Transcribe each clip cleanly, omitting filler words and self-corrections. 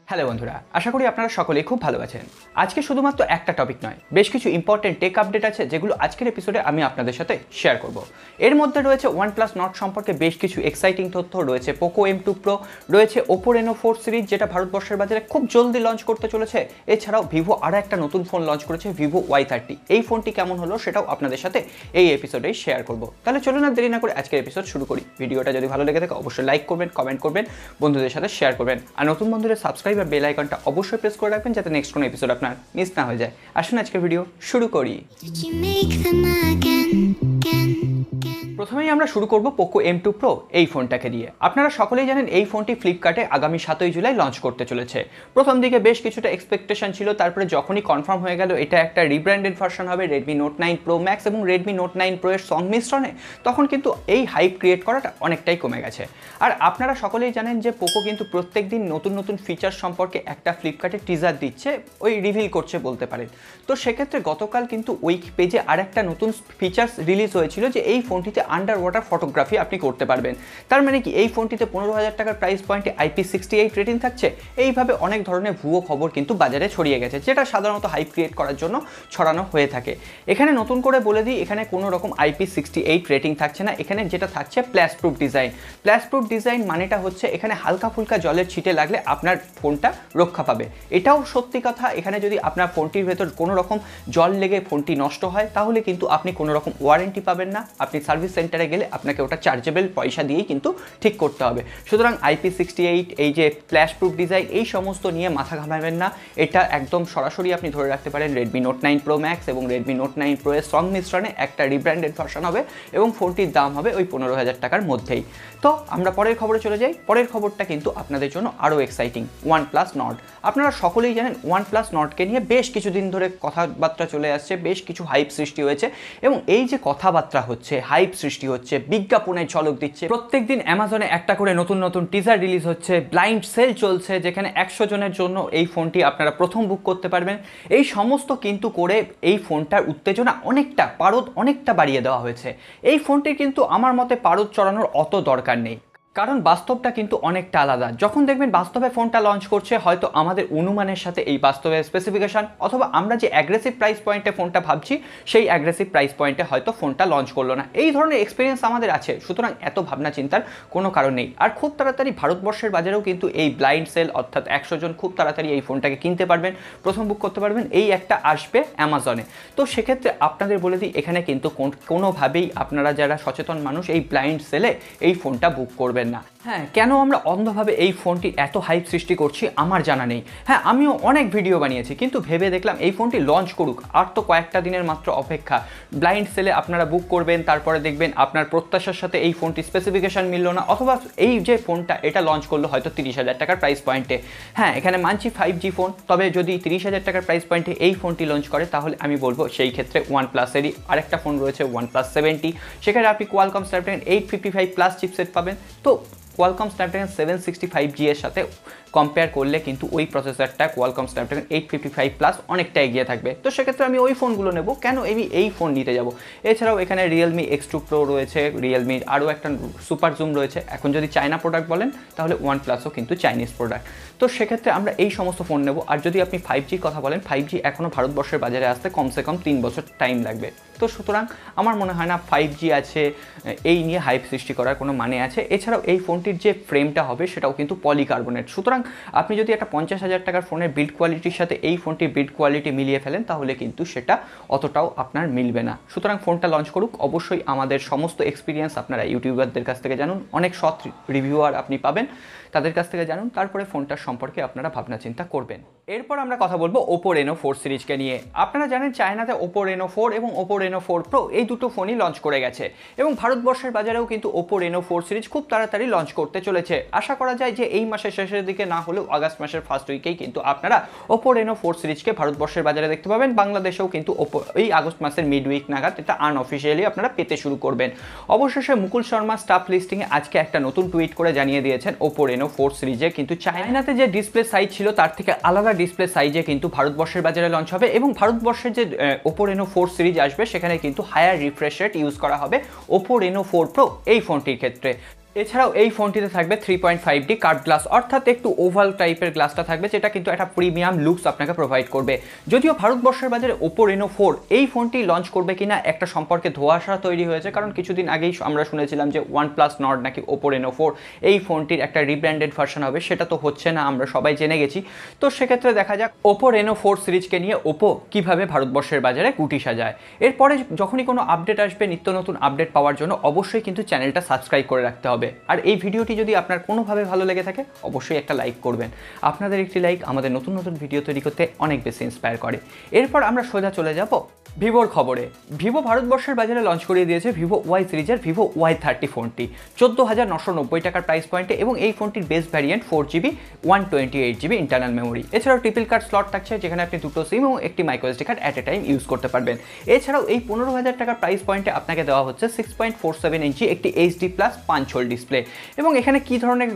Hello বন্ধুরা, আশা করি আপনারা সকলেই খুব ভালো আছেন। আজকে শুধুমাত্র একটা টপিক নয়, বেশ কিছু ইম্পর্টেন্ট টেক আপডেট আছে যেগুলো আজকের এপিসোডে আমি আপনাদের সাথে শেয়ার করব। এর মধ্যে রয়েছে OnePlus নট সম্পর্কে বেশ কিছু এক্সাইটিং তথ্য, রয়েছে Poco M2 Pro, রয়েছে Oppo Reno 4 সিরিজ যেটা ভারতবর্ষের বাজারে খুব জলদি লঞ্চ করতে চলেছে। এছাড়াও ভিভো আরও একটা নতুন ফোন লঞ্চ করেছে, Vivo Y30। এই ফোনটি কেমন হলো সেটাও আপনাদের সাথে এই এপিসোডে শেয়ার করব। তাহলে চলুন আর দেরি না করে আজকের এপিসোড শুরু করি। ভিডিওটা যদি ভালো লেগে থাকে অবশ্যই লাইক করবেন, কমেন্ট করবেন, বন্ধুদের সাথে শেয়ার করবেন, আর নতুন বন্ধুদের সাবস্ক্রাইব আর বেল আইকনটা অবশ্যই প্রেস করে রাখবেন যাতে নেক্সট কোনো এপিসোড আপনার মিস না হয়ে যায়। আসুন আজকের ভিডিও শুরু করি। প্রথমেই আমরা শুরু করব Poco M2 Pro এই ফোনটাকে দিয়ে। আপনারা সকলেই জানেন এই ফোনটি ফ্লিপকার্টে আগামী 7ই জুলাই লঞ্চ করতে চলেছে। প্রথম দিকে বেশ কিছুটা এক্সপেকটেশন ছিল, তারপরে যখনই কনফার্ম হয়ে গেল এটা একটা রিব্র্যান্ডেড ভার্সন হবে Redmi Note 9 Pro Max এবং Redmi Note 9 Pro এর সংমিশ্রণে, তখন কিন্তু এই হাইপ ক্রিয়েট করাটা অনেকটাই কমে গেছে। আর আপনারা সকলেই জানেন যে পোকো কিন্তু প্রত্যেক দিন নতুন নতুন ফিচার সম্পর্কে একটা ফ্লিপকার্টে টিজার দিচ্ছে, ওই রিভিল করছে বলতে পারেন। তো সেক্ষেত্রে গতকাল কিন্তু ওই পেজে আর একটা নতুন ফিচার্স রিলিজ হয়েছিল যে এই ফোনটিতে আন্ডার ওয়াটার ফটোগ্রাফি আপনি করতে পারবেন। তার মানে কি এই ফোনটিতে 15,000 টাকার প্রাইস পয়েন্টে IP68 রেটিং থাকছে। এইভাবে অনেক ধরনের ভুয়ো খবর কিন্তু বাজারে ছড়িয়ে গেছে, যেটা সাধারণত হাইপ ক্রিয়েট করার জন্য ছড়ানো হয়ে থাকে। এখানে নতুন করে বলে দিই, এখানে কোনো রকম IP68 রেটিং থাকছে না। এখানে যেটা থাকছে plus proof design. Plus proof design মানেটা হচ্ছে এখানে হালকা ফুলকা জলের ছিটে লাগলে আপনার ফোনটা রক্ষা পাবে। এটাও সত্যি কথা, এখানে যদি আপনার ফোনটির ভেতর কোনো রকম জল লেগে ফোনটি নষ্ট হয় তাহলে কিন্তু আপনি কোনো রকম ওয়ারেন্টি পাবেন না। আপনি সার্ভিস সেন্টারে গেলে আপনাকে ওটা চার্জেবল পয়সা দিয়েই কিন্তু ঠিক করতে হবে। সুতরাং IP68 এই যে ফ্ল্যাশ প্রুফ ডিজাইন এই সমস্ত নিয়ে মাথা ঘামাবেন না। এটা একদম সরাসরি আপনি ধরে রাখতে পারেন Redmi Note 9 Pro Max এবং Redmi Note 9 Pro এর সংমিশ্রণে একটা রিব্র্যান্ডেড ভার্সন হবে এবং ফোনটির দাম হবে ওই 15,000 টাকার মধ্যেই। তো আমরা পরের খবরে চলে যাই। পরের খবরটা কিন্তু আপনাদের জন্য আরও এক্সাইটিং, OnePlus নট। আপনারা সকলেই জানেন OnePlus নটকে নিয়ে বেশ কিছুদিন ধরে কথাবার্তা চলে আসছে, বেশ কিছু হাইপ সৃষ্টি হয়েছে এবং এই যে কথাবার্তা হচ্ছে, হাইপ সৃষ্টি হচ্ছে, বিজ্ঞাপনের ঝলক দিচ্ছে, প্রত্যেকদিন অ্যামাজনে একটা করে নতুন নতুন টিজার রিলিজ হচ্ছে, ব্লাইন্ড সেল চলছে যেখানে 100 জনের জন্য এই ফোনটি আপনারা প্রথম বুক করতে পারবেন। এই সমস্ত কিন্তু করে এই ফোনটার উত্তেজনা অনেকটা পারদ অনেকটা বাড়িয়ে দেওয়া হয়েছে। এই ফোনটির কিন্তু আমার মতে পারদ চড়ানোর অত দরকার নেই, কারণ বাস্তবটা কিন্তু অনেকটা আলাদা। যখন দেখবেন বাস্তবে ফোনটা লঞ্চ করছে, হয়তো আমাদের অনুমানের সাথে এই বাস্তবের স্পেসিফিকেশন অথবা আমরা যে অ্যাগ্রেসিভ প্রাইস পয়েন্টে ফোনটা ভাবছি সেই অ্যাগ্রেসিভ প্রাইস পয়েন্টে হয়তো ফোনটা লঞ্চ করলো না। এই ধরনের এক্সপিরিয়েন্স আমাদের আছে, সুতরাং এত ভাবনা চিন্তার কোনো কারণ নেই। আর খুব তাড়াতাড়ি ভারতবর্ষের বাজারেও কিন্তু এই ব্লাইন্ড সেল অর্থাৎ 100 জন খুব তাড়াতাড়ি এই ফোনটাকে কিনতে পারবেন, প্রথম বুক করতে পারবেন, এই একটা আসবে অ্যামাজনে। তো সেক্ষেত্রে আপনাদের বলে দিই, এখানে কিন্তু কোনোভাবেই আপনারা যারা সচেতন মানুষ এই ব্লাইন্ড সেলে এই ফোনটা বুক করবেন না। হ্যাঁ, কেন আমরা অন্ধভাবে এই ফোনটি এত হাইপ সৃষ্টি করছি আমার জানা নেই। হ্যাঁ, আমিও অনেক ভিডিও বানিয়েছি, কিন্তু ভেবে দেখলাম এই ফোনটি লঞ্চ করুক, আর তো কয়েকটা দিনের মাত্র অপেক্ষা। ব্লাইন্ড সেলে আপনারা বুক করবেন, তারপরে দেখবেন আপনার প্রত্যাশার সাথে এই ফোনটি স্পেসিফিকেশন মিলল না, অথবা এই যে ফোনটা এটা লঞ্চ করলো হয়তো 30,000 টাকার প্রাইস পয়েন্টে। হ্যাঁ, এখানে মানছি 5G ফোন, তবে যদি 30,000 টাকার প্রাইস পয়েন্টে এই ফোনটি লঞ্চ করে তাহলে আমি বলবো সেই ক্ষেত্রে OnePlus-এরই আরেকটা ফোন রয়েছে OnePlus 70, সেখানে আপনি কোয়ালকম স্ন্যাপড্রাগন 855+ চিপসেট পাবেন। তো কোয়ালকম স্ন্যাপড্রাগন 765G এর সাথে কম্পেয়ার করলে কিন্তু ওই প্রসেসরটা কোয়ালকম স্ন্যাপড্রাগন 855+ অনেকটা এগিয়ে থাকবে। তো সেক্ষেত্রে আমি ওই ফোনগুলো নেব, কেন আমি এই ফোন নিতে যাব। এছাড়াও এখানে Realme X2 Pro রয়েছে, Realme আরও একটা সুপার জুম রয়েছে। এখন যদি চায়না প্রোডাক্ট বলেন তাহলে OnePlus-ও কিন্তু চাইনিজ প্রোডাক্ট। তো সেক্ষেত্রে আমরা এই সমস্ত ফোন নেব। আর যদি আপনি 5G কথা বলেন, 5G এখনও ভারতবর্ষের বাজারে আসতে কমসে কম 3 বছর টাইম লাগবে। তো সুতরাং আমার মনে হয় না 5G আছে এই নিয়ে হাইপ সৃষ্টি করার কোনো মানে আছে। এছাড়াও এই ফোনটির যে ফ্রেমটা হবে সেটাও কিন্তু পলিকার্বনেট, সুতরাং আপনি যদি একটা 50,000 টাকার ফোনের বিল্ড কোয়ালিটির সাথে এই ফোনটির বিল্ড কোয়ালিটি মিলিয়ে ফেলেন তাহলে কিন্তু সেটা অতটাও আপনার মিলবে না। সুতরাং ফোনটা লঞ্চ করুক, অবশ্যই আমাদের সমস্ত এক্সপিরিয়েন্স আপনারা ইউটিউবারদের কাছ থেকে জানুন, অনেক সৎ রিভিউয়ার আপনি পাবেন, তাদের কাছ থেকে জানুন, তারপরে ফোনটার সম্পর্কে আপনারা ভাবনা চিন্তা করবেন। এরপর আমরা কথা বলবো Oppo Reno 4 সিরিজকে নিয়ে। আপনারা জানেন চায়নাতে Oppo Reno 4 এবং Oppo Reno 4 Pro এই দুটো ফোনই লঞ্চ করে গেছে এবং ভারতবর্ষের বাজারেও কিন্তু Oppo Reno 4 সিরিজ খুব তাড়াতাড়ি লঞ্চ করতে চলেছে। আশা করা যায় যে এই মাসের শেষের দিকে না হলেও আগস্ট মাসের ফার্স্ট উইকেই কিন্তু আপনারা Oppo Reno 4 সিরিজকে ভারতবর্ষের বাজারে দেখতে পাবেন। বাংলাদেশেও কিন্তু এই আগস্ট মাসের মিড উইক নাগাদ এটা আনঅফিসিয়ালি আপনারা পেতে শুরু করবেন। অবশেষে মুকুল শর্মা স্টাফ লিস্টিংয়ে আজকে একটা নতুন টুইট করে জানিয়ে দিয়েছেন Oppo Reno 4 সিরিজে কিন্তু চায়নাতে যে ডিসপ্লে সাইজ ছিল তার থেকে আলাদা ডিসপ্লে সাইজে কিন্তু ভারতবর্ষের বাজারে লঞ্চ হবে এবং ভারতবর্ষের যে Oppo Reno 4 সিরিজ আসবে সেখানে কিন্তু হায়ার রিফ্রেশ রেট ইউজ করা হবে Oppo Reno 4 Pro এই ফোনটির ক্ষেত্রে। এছাড়াও এই ফোনটিতে থাকবে 3.5D কার্ভ গ্লাস, অর্থাৎ একটু ওভাল টাইপের গ্লাসটা থাকবে, যেটা কিন্তু একটা প্রিমিয়াম লুকস আপনাকে প্রোভাইড করবে। যদিও ভারতবর্ষের বাজারে Oppo Reno 4 এই ফোনটি লঞ্চ করবে কিনা একটা সম্পর্কে ধোঁয়াশা তৈরি হয়েছে, কারণ কিছুদিন আগেই আমরা শুনেছিলাম যে OnePlus নট নাকি Oppo Reno 4 এই ফোনটির একটা রিব্র্যান্ডেড ভার্সন হবে, সেটা তো হচ্ছে না, আমরা সবাই জেনে গেছি। তো সেক্ষেত্রে দেখা যাক Oppo Reno 4 সিরিজকে নিয়ে Oppo কিভাবে ভারতবর্ষের বাজারে গুটি সাজায়। এরপরে যখনই কোনো আপডেট আসবে, নিত্য নতুন আপডেট পাওয়ার জন্য অবশ্যই কিন্তু চ্যানেলটা সাবস্ক্রাইব করে রাখতে হবে। আর এই ভিডিওটি যদি আপনার কোনোভাবে ভালো লেগে থাকে অবশ্যই একটা লাইক করবেন। আপনাদের একটি লাইক আমাদের নতুন নতুন ভিডিও তৈরি করতে অনেক বেশি ইন্সপায়ার করে। এরপর আমরা সোজা চলে যাব ভিভোর খবরে। ভিভো ভারতবর্ষের বাজারে লঞ্চ করিয়ে দিয়েছে ভিভো Y সিরিজের ভিভো Y30 ফোনটি 14,990 টাকার প্রাইস পয়েন্টে, এবং এই ফোনটির base variant 4GB 128GB internal memory. এছাড়াও ট্রিপল কার্ড স্লট থাকছে, যেখানে আপনি দুটো সিম এবং একটি microSD card at a time use করতে পারবেন। এছাড়াও এই 15,000 টাকার প্রাইস পয়েন্টে আপনাকে দেওয়া হচ্ছে 6.47 ইঞ্চি একটি HD+ পাঞ্চ হোল ডিসপ্লে। এবং এখানে কী ধরনের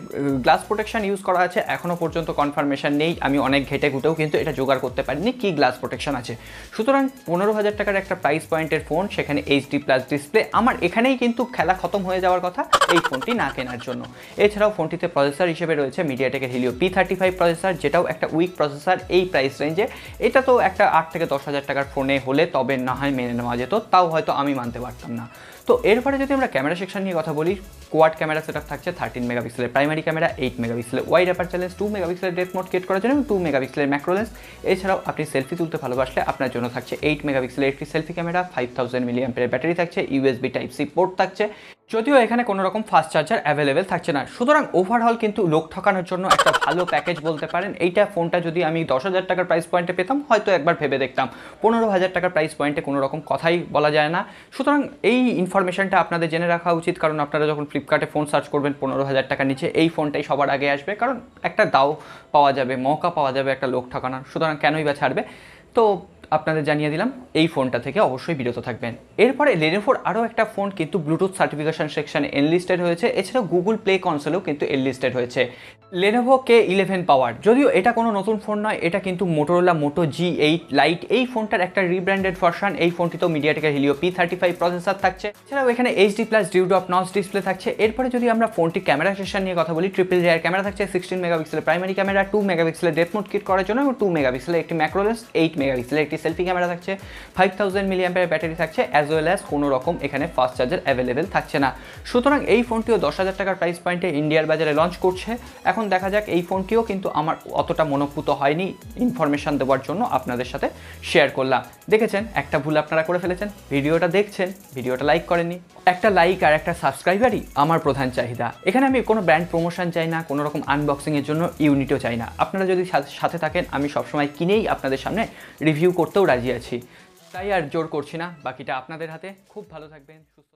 গ্লাস প্রোটেকশন ইউজ করা আছে এখনও পর্যন্ত কনফার্মেশন নেই, আমি অনেক ঘেটে ঘুটেও কিন্তু এটা জোগাড় করতে পারিনি কী গ্লাস প্রোটেকশন আছে। সুতরাং 15,000 টাকার একটা প্রাইস পয়েন্টের ফোন, সেখানে HD+ ডিসপ্লে, আমার এখানেই কিন্তু খেলা খতম হয়ে যাওয়ার কথা এই ফোনটি না কেনার জন্য। এছাড়াও ফোনটিতে প্রসেসর হিসেবে রয়েছে মিডিয়াটেকের Helio P35 প্রসেসর, যেটাও একটা উইক প্রসেসর এই প্রাইস রেঞ্জে। এটা তো একটা 8 থেকে 10,000 টাকার ফোনে হলে তবে না হয় মেনে নেওয়া যেত, তাও হয়তো আমি মানতে পারতাম না। তো এরপরে যদি আমরা ক্যামেরা সেকশন নিয়ে কথা বলি, কোয়াড ক্যামেরা সেটআপ থাকছে, 13 মেগাপিক্সেলের প্রাইমারি ক্যামেরা, 8 মেগাপিক্সেলের ওয়াইড অ্যাপারচার লেন্স, 2 মেগাপিক্সেলের ডেপথ মোড ক্রিয়েট করার জন্য, এবং 2 মেগাপিক্সেলের ম্যাক্রো লেন্স। এছাড়াও আপনি সেলফি তুলতে ভালোবাসলে আপনার জন্য থাকছে 8 মেগাপিক্সেলের একটি সেলফি ক্যামেরা, 5000 মিলিঅ্যাম্পিয়ারের ব্যাটারি থাকছে, USB Type-C পোর্ট থাকছে, যদিও এখানে কোনো রকম ফাস্ট চার্জার অ্যাভেলেবেল থাকছে না। সুতরাং ওভারঅল কিন্তু লোক ঠকানোর জন্য একটা ভালো প্যাকেজ বলতে পারেন। এইটা ফোনটা যদি আমি 10,000 টাকার প্রাইস পয়েন্টে পেতাম হয়তো একবার ভেবে দেখতাম, 15,000 টাকার প্রাইস পয়েন্টে কোনো রকম কথাই বলা যায় না। সুতরাং এই ইনফরমেশনটা আপনাদের জেনে রাখা উচিত, কারণ আপনারা যখন ফ্লিপকার্টে ফোন সার্চ করবেন 15,000 টাকার নিচে এই ফোনটাই সবার আগে আসবে, কারণ একটা দাও পাওয়া যাবে, মৌকা পাওয়া যাবে একটা লোক ঠকানোর। সুতরাং কেনই বা ছাড়বে। তো আপনাদের জানিয়ে দিলাম এই ফোনটা থেকে অবশ্যই বিরত থাকবেন। এরপরে লেনোভোর আরও একটা ফোন কিন্তু ব্লুটুথ সার্টিফিকেশন সেকশনে এনলিস্টেড হয়েছে, এছাড়াও গুগল প্লে কনসোলেও কিন্তু এনলিস্টেড হয়েছে, লেনোভো K11 পাওয়ার। যদিও এটা কোনো নতুন ফোন নয়, এটা কিন্তু মোটোরোলা মোটো G8 লাইট এই ফোনটার একটা রিব্র্যান্ডেড ভার্সন। এই ফোনটিতেও মিডিয়াটেকের Helio P35 প্রসেসর থাকছে, এছাড়াও এখানে HD+ ডিউডপ নচ ডিসপ্লে থাকছে। এরপরে যদি আমরা ফোনটি ক্যামেরা সেকশন নিয়ে কথা বলি, ট্রিপল রেয়ার ক্যামেরা থাকছে, 16 মেগাপিক্সেলের প্রাইমারি ক্যামেরা, 2 মেগাপিক্সেলের ডেপথ মোড ক্রিয়েট করার জন্য, এবং 2 মেগাপিক্সেলের একটি ম্যাক্রো লেন্স, 8 মেগাপিক্সেলের একটি সেলফি ক্যামেরা থাকছে, 5000 মিলিঅ্যাম্পিয়ারের ব্যাটারি থাকছে, অ্যাজ ওয়েল অ্যাজ কোনো রকম এখানে ফাস্ট চার্জার অ্যাভেলেবেল থাকছে না। সুতরাং এই ফোনটিও 10,000 টাকার প্রাইস পয়েন্টে ইন্ডিয়ার বাজারে লঞ্চ করছে। এখন দেখা যাক, এই ফোনটিও কিন্তু আমার অতটা মনোপুত হয়নি, ইনফরমেশন দেওয়ার জন্য আপনাদের সাথে শেয়ার করলাম। দেখেছেন একটা ভুল আপনারা করে ফেলেছেন, ভিডিওটা দেখছেন, ভিডিওটা লাইক করেননি। একটা লাইক আর একটা সাবস্ক্রাইবারই আমার প্রধান চাহিদা। এখানে আমি কোনো ব্র্যান্ড প্রমোশন চাই না, কোনো রকম আনবক্সিংয়ের জন্য ইউনিটও চাই না। আপনারা যদি সাথে থাকেন আমি সবসময় কিনেই আপনাদের সামনে রিভিউ করতেও রাজি আছি। তাই আর জোর করছি না, বাকিটা আপনাদের হাতে। খুব ভালো থাকবেন, সুস্থ